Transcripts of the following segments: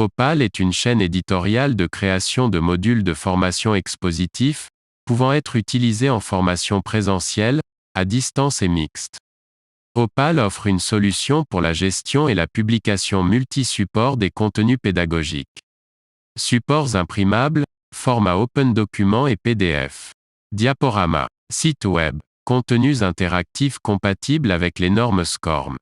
Opal est une chaîne éditoriale de création de modules de formation expositifs, pouvant être utilisés en formation présentielle, à distance et mixte. Opal offre une solution pour la gestion et la publication multi-support des contenus pédagogiques. Supports imprimables, format Open Document et PDF. Diaporama. Site web. Contenus interactifs compatibles avec les normes SCORM.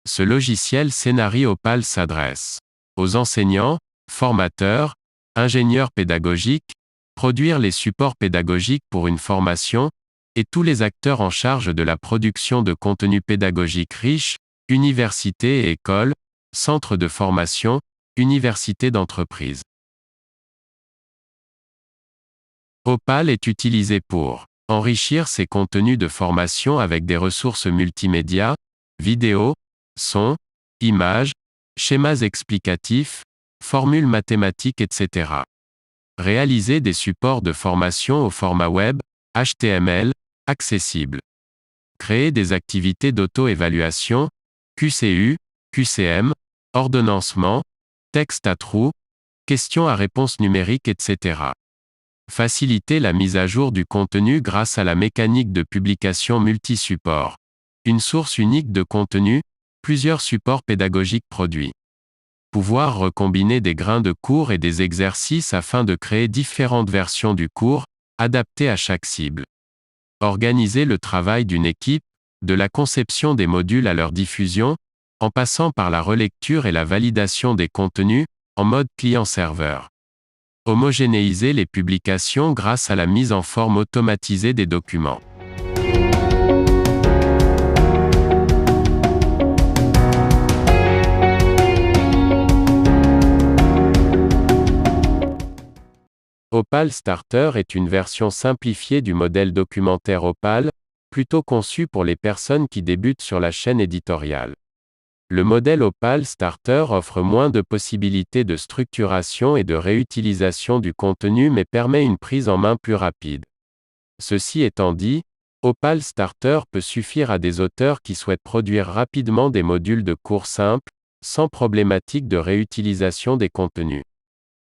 Ce logiciel Scénarii Opal s'adresse aux enseignants, formateurs, ingénieurs pédagogiques, produire les supports pédagogiques pour une formation, et tous les acteurs en charge de la production de contenus pédagogiques riches, universités et écoles, centres de formation, universités d'entreprise. Opal est utilisé pour enrichir ses contenus de formation avec des ressources multimédia, vidéos, sons, images, schémas explicatifs, formules mathématiques, etc. Réaliser des supports de formation au format web, HTML, accessible. Créer des activités d'auto-évaluation, QCU, QCM, ordonnancement, texte à trous, questions à réponse numérique, etc. Faciliter la mise à jour du contenu grâce à la mécanique de publication multi-support. Une source unique de contenu, plusieurs supports pédagogiques produits. Pouvoir recombiner des grains de cours et des exercices afin de créer différentes versions du cours, adaptées à chaque cible. Organiser le travail d'une équipe, de la conception des modules à leur diffusion, en passant par la relecture et la validation des contenus, en mode client-serveur. Homogénéiser les publications grâce à la mise en forme automatisée des documents. Opal Starter est une version simplifiée du modèle documentaire Opal, plutôt conçu pour les personnes qui débutent sur la chaîne éditoriale. Le modèle Opal Starter offre moins de possibilités de structuration et de réutilisation du contenu mais permet une prise en main plus rapide. Ceci étant dit, Opal Starter peut suffire à des auteurs qui souhaitent produire rapidement des modules de cours simples, sans problématique de réutilisation des contenus.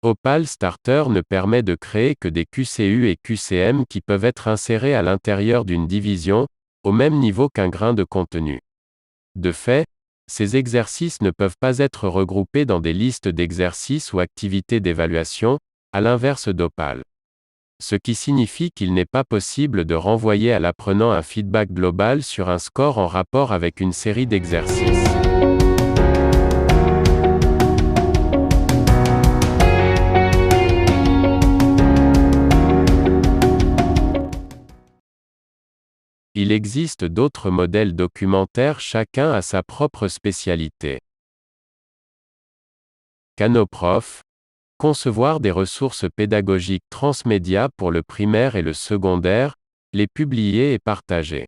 Opal Starter ne permet de créer que des QCU et QCM qui peuvent être insérés à l'intérieur d'une division, au même niveau qu'un grain de contenu. De fait, ces exercices ne peuvent pas être regroupés dans des listes d'exercices ou activités d'évaluation, à l'inverse d'Opal. Ce qui signifie qu'il n'est pas possible de renvoyer à l'apprenant un feedback global sur un score en rapport avec une série d'exercices. Il existe d'autres modèles documentaires, chacun a sa propre spécialité. Canoprof. Concevoir des ressources pédagogiques transmédia pour le primaire et le secondaire, les publier et partager.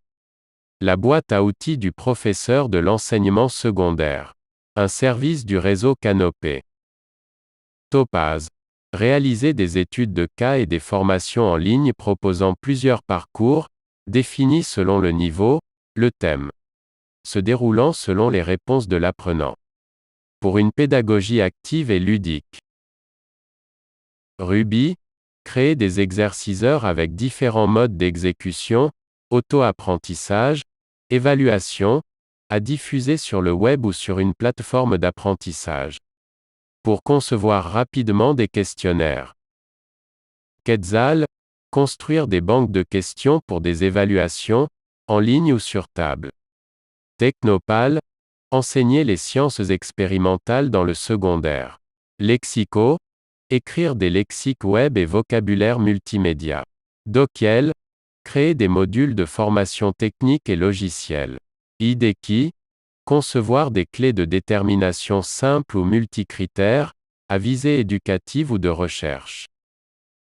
La boîte à outils du professeur de l'enseignement secondaire. Un service du réseau Canopé. Topaz. Réaliser des études de cas et des formations en ligne proposant plusieurs parcours, définis selon le niveau, le thème. Se déroulant selon les réponses de l'apprenant. Pour une pédagogie active et ludique. Ruby. Créer des exerciceurs avec différents modes d'exécution, auto-apprentissage, évaluation, à diffuser sur le web ou sur une plateforme d'apprentissage. Pour concevoir rapidement des questionnaires. Quetzal. Construire des banques de questions pour des évaluations, en ligne ou sur table. Technopal. Enseigner les sciences expérimentales dans le secondaire. Lexico. Écrire des lexiques web et vocabulaire multimédia. Dokiel. Créer des modules de formation technique et logicielle. IDEKI. Concevoir des clés de détermination simples ou multicritères, à visée éducative ou de recherche.